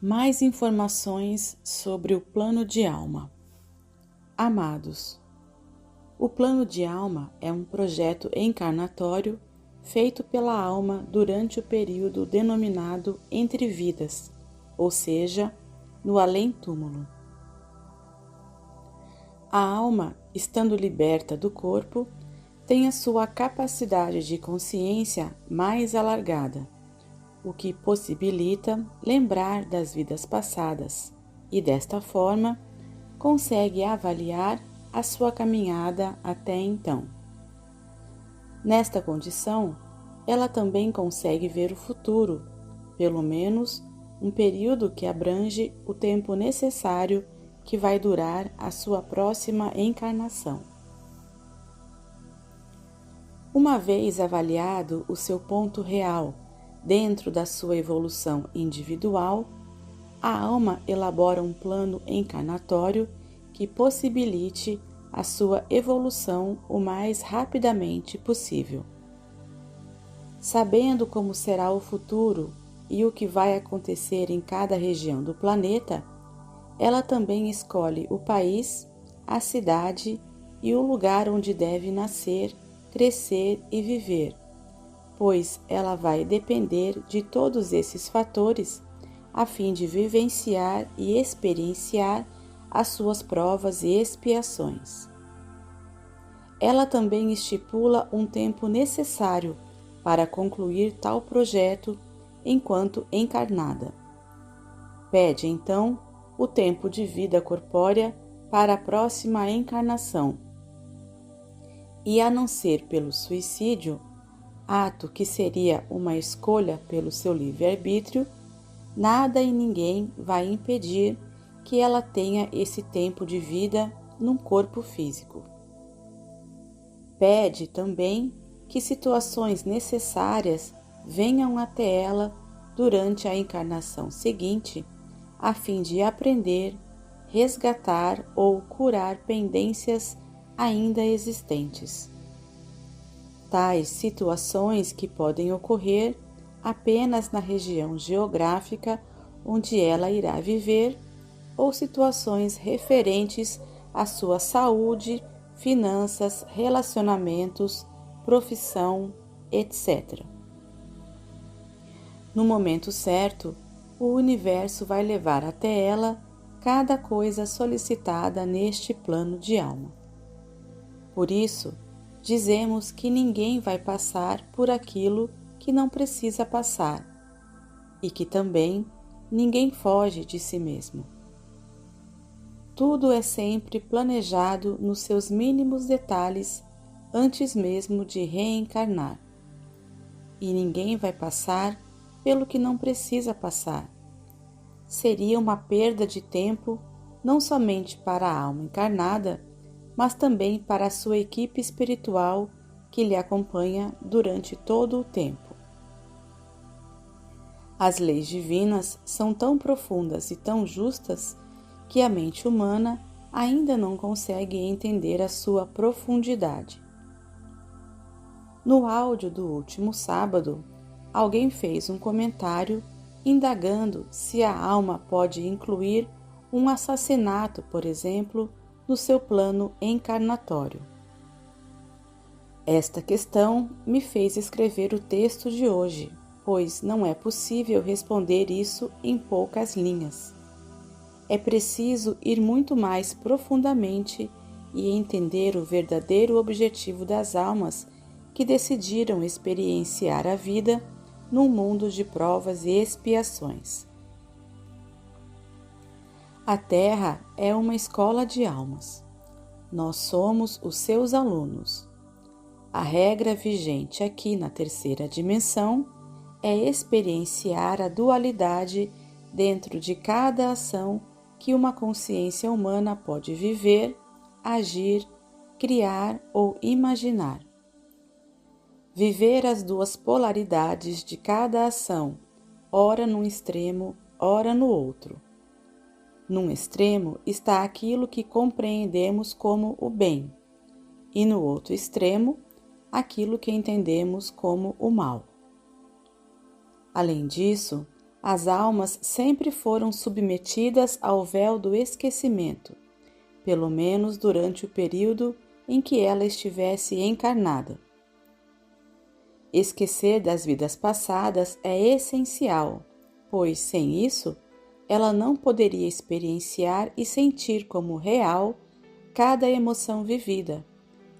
Mais informações sobre o plano de alma. Amados, o plano de alma é um projeto encarnatório feito pela alma durante o período denominado entre vidas, ou seja, no além-túmulo. A alma, estando liberta do corpo, tem a sua capacidade de consciência mais alargada, o que possibilita lembrar das vidas passadas e, desta forma, consegue avaliar a sua caminhada até então. Nesta condição, ela também consegue ver o futuro, pelo menos um período que abrange o tempo necessário que vai durar a sua próxima encarnação. Uma vez avaliado o seu ponto real dentro da sua evolução individual, a alma elabora um plano encarnatório que possibilite a sua evolução o mais rapidamente possível. Sabendo como será o futuro e o que vai acontecer em cada região do planeta, ela também escolhe o país, a cidade e o lugar onde deve nascer, crescer e viver, pois ela vai depender de todos esses fatores a fim de vivenciar e experienciar as suas provas e expiações. Ela também estipula um tempo necessário para concluir tal projeto enquanto encarnada. Pede então o tempo de vida corpórea para a próxima encarnação. E a não ser pelo suicídio, ato que seria uma escolha pelo seu livre-arbítrio, nada e ninguém vai impedir que ela tenha esse tempo de vida num corpo físico. Pede também que situações necessárias venham até ela durante a encarnação seguinte, a fim de aprender, resgatar ou curar pendências ainda existentes. Tais situações que podem ocorrer apenas na região geográfica onde ela irá viver ou situações referentes à sua saúde, finanças, relacionamentos, profissão, etc. No momento certo, o universo vai levar até ela cada coisa solicitada neste plano de alma. Por isso, dizemos que ninguém vai passar por aquilo que não precisa passar e que também ninguém foge de si mesmo. Tudo é sempre planejado nos seus mínimos detalhes antes mesmo de reencarnar. E ninguém vai passar pelo que não precisa passar. Seria uma perda de tempo não somente para a alma encarnada, mas também para a sua equipe espiritual que lhe acompanha durante todo o tempo. As leis divinas são tão profundas e tão justas que a mente humana ainda não consegue entender a sua profundidade. No áudio do último sábado, alguém fez um comentário indagando se a alma pode incluir um assassinato, por exemplo, no seu plano encarnatório. Esta questão me fez escrever o texto de hoje, pois não é possível responder isso em poucas linhas. É preciso ir muito mais profundamente e entender o verdadeiro objetivo das almas que decidiram experienciar a vida num mundo de provas e expiações. A Terra é uma escola de almas. Nós somos os seus alunos. A regra vigente aqui na terceira dimensão é experienciar a dualidade dentro de cada ação que uma consciência humana pode viver, agir, criar ou imaginar. Viver as duas polaridades de cada ação, ora num extremo, ora no outro. Num extremo está aquilo que compreendemos como o bem, e no outro extremo, aquilo que entendemos como o mal. Além disso, As almas sempre foram submetidas ao véu do esquecimento, pelo menos durante o período em que ela estivesse encarnada. Esquecer das vidas passadas é essencial, pois, sem isso, ela não poderia experienciar e sentir como real cada emoção vivida,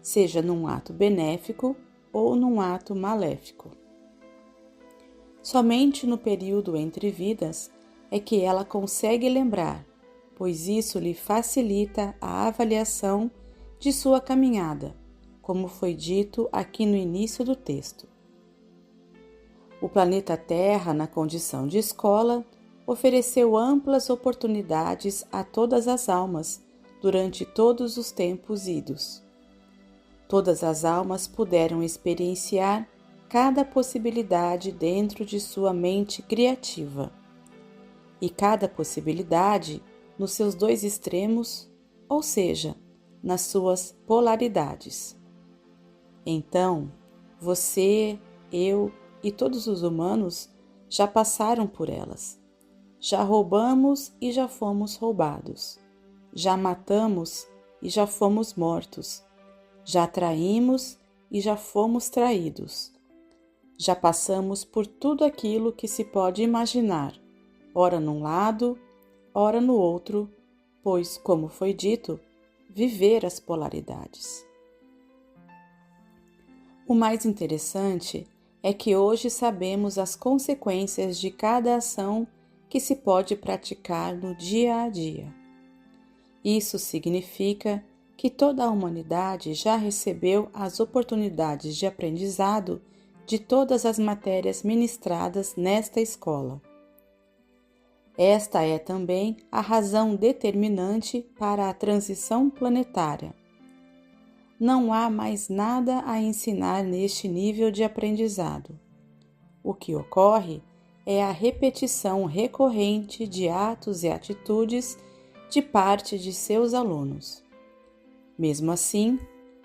seja num ato benéfico ou num ato maléfico. Somente no período entre vidas é que ela consegue lembrar, pois isso lhe facilita a avaliação de sua caminhada, como foi dito aqui no início do texto. O planeta Terra, na condição de escola, ofereceu amplas oportunidades a todas as almas durante todos os tempos idos. Todas as almas puderam experienciar cada possibilidade dentro de sua mente criativa, e cada possibilidade nos seus dois extremos, ou seja, nas suas polaridades. Então, você, eu e todos os humanos já passaram por elas. Já roubamos e já fomos roubados. Já matamos e já fomos mortos. Já traímos e já fomos traídos. Já passamos por tudo aquilo que se pode imaginar, ora num lado, ora no outro, pois, como foi dito, viver as polaridades. O mais interessante é que hoje sabemos as consequências de cada ação que se pode praticar no dia a dia. Isso significa que toda a humanidade já recebeu as oportunidades de aprendizado de todas as matérias ministradas nesta escola. Esta é também a razão determinante para a transição planetária. Não há mais nada a ensinar neste nível de aprendizado. O que ocorre é a repetição recorrente de atos e atitudes de parte de seus alunos. Mesmo assim,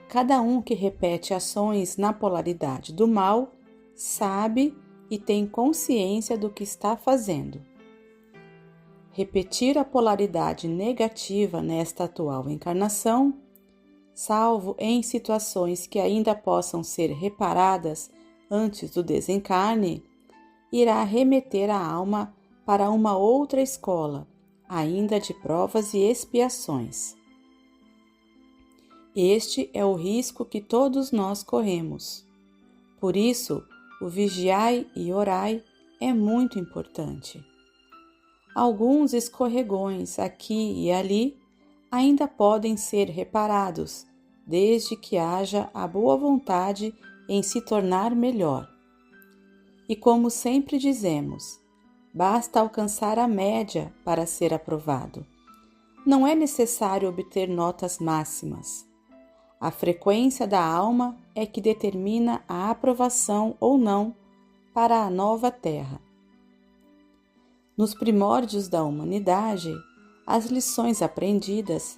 cada um que repete ações na polaridade do mal sabe e tem consciência do que está fazendo. Repetir a polaridade negativa nesta atual encarnação, salvo em situações que ainda possam ser reparadas antes do desencarne, irá remeter a alma para uma outra escola, ainda de provas e expiações. Este é o risco que todos nós corremos. Por isso, o vigiai e orai é muito importante. Alguns escorregões aqui e ali ainda podem ser reparados, desde que haja a boa vontade em se tornar melhor. E como sempre dizemos, basta alcançar a média para ser aprovado. Não é necessário obter notas máximas. A frequência da alma é que determina a aprovação ou não para a nova Terra. Nos primórdios da humanidade, as lições aprendidas,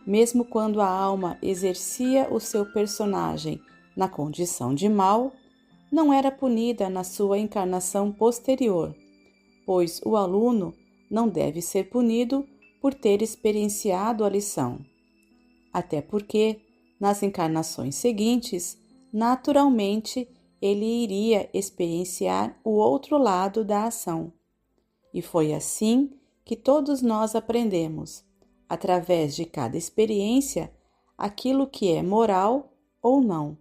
mesmo quando a alma exercia o seu personagem na condição de mal, não era punida na sua encarnação posterior, pois o aluno não deve ser punido por ter experienciado a lição. Até porque, nas encarnações seguintes, naturalmente ele iria experienciar o outro lado da ação. E foi assim que todos nós aprendemos, através de cada experiência, aquilo que é moral ou não.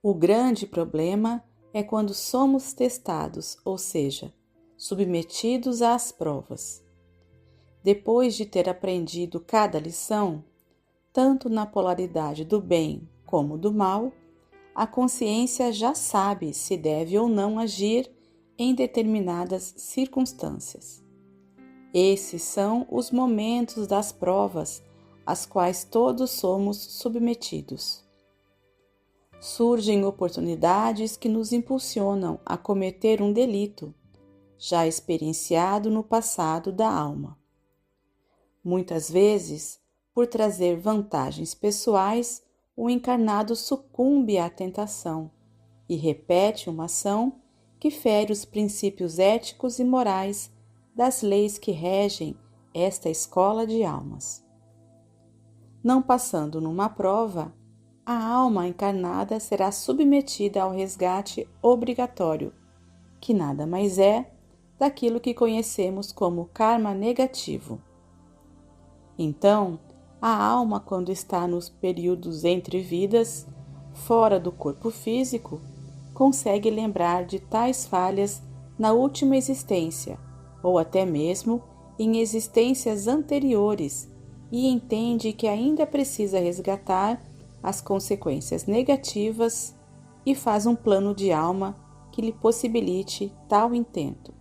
O grande problema é quando somos testados, ou seja, submetidos às provas. Depois de ter aprendido cada lição, tanto na polaridade do bem como do mal, a consciência já sabe se deve ou não agir em determinadas circunstâncias. Esses são os momentos das provas às quais todos somos submetidos. Surgem oportunidades que nos impulsionam a cometer um delito, já experienciado no passado da alma. Muitas vezes, por trazer vantagens pessoais, o encarnado sucumbe à tentação e repete uma ação que fere os princípios éticos e morais das leis que regem esta escola de almas. Não passando numa prova, a alma encarnada será submetida ao resgate obrigatório, que nada mais é daquilo que conhecemos como karma negativo. Então, a alma, quando está nos períodos entre vidas, fora do corpo físico, consegue lembrar de tais falhas na última existência, ou até mesmo em existências anteriores, e entende que ainda precisa resgatar as consequências negativas e faz um plano de alma que lhe possibilite tal intento.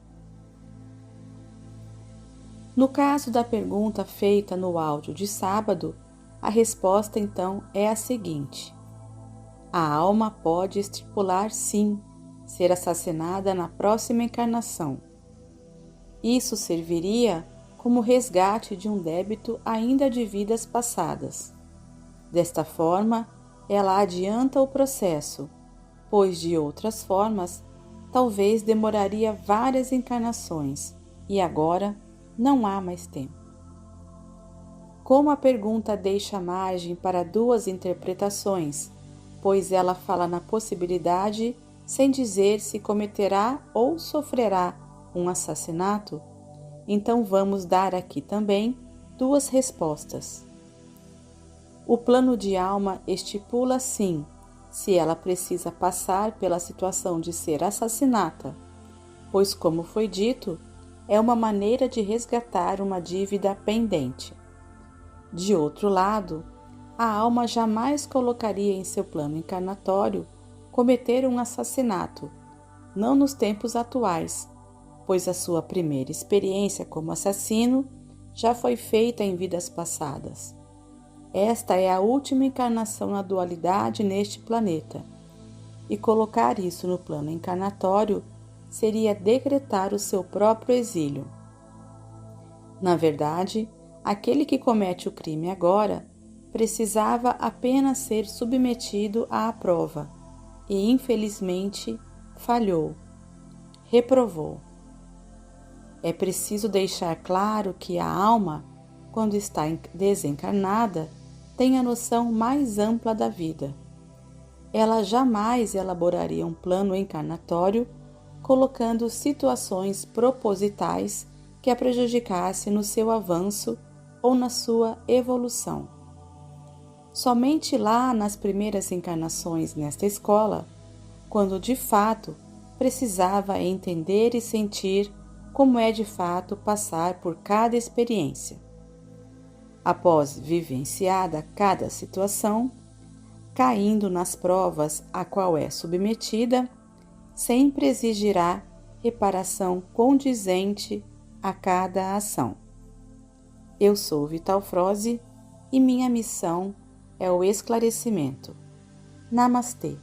No caso da pergunta feita no áudio de sábado, a resposta então é a seguinte: a alma pode estipular sim ser assassinada na próxima encarnação. Isso serviria como resgate de um débito ainda de vidas passadas. Desta forma, ela adianta o processo, pois de outras formas, talvez demoraria várias encarnações e agora não há mais tempo. Como a pergunta deixa margem para duas interpretações, pois ela fala na possibilidade sem dizer se cometerá ou sofrerá um assassinato, então vamos dar aqui também duas respostas. O plano de alma estipula sim se ela precisa passar pela situação de ser assassinata, pois, como foi dito, é uma maneira de resgatar uma dívida pendente. De outro lado, a alma jamais colocaria em seu plano encarnatório cometer um assassinato, não nos tempos atuais, pois a sua primeira experiência como assassino já foi feita em vidas passadas. Esta é a última encarnação na dualidade neste planeta, e colocar isso no plano encarnatório seria decretar o seu próprio exílio. Na verdade, aquele que comete o crime agora precisava apenas ser submetido à prova e, infelizmente, falhou, reprovou. É preciso deixar claro que a alma, quando está desencarnada, tem a noção mais ampla da vida. Ela jamais elaboraria um plano encarnatório colocando situações propositais que a prejudicasse no seu avanço ou na sua evolução. Somente lá nas primeiras encarnações nesta escola, quando de fato precisava entender e sentir como é de fato passar por cada experiência. Após vivenciada cada situação, caindo nas provas a qual é submetida, sempre exigirá reparação condizente a cada ação. Eu sou Vital Froze e minha missão é o esclarecimento. Namastê.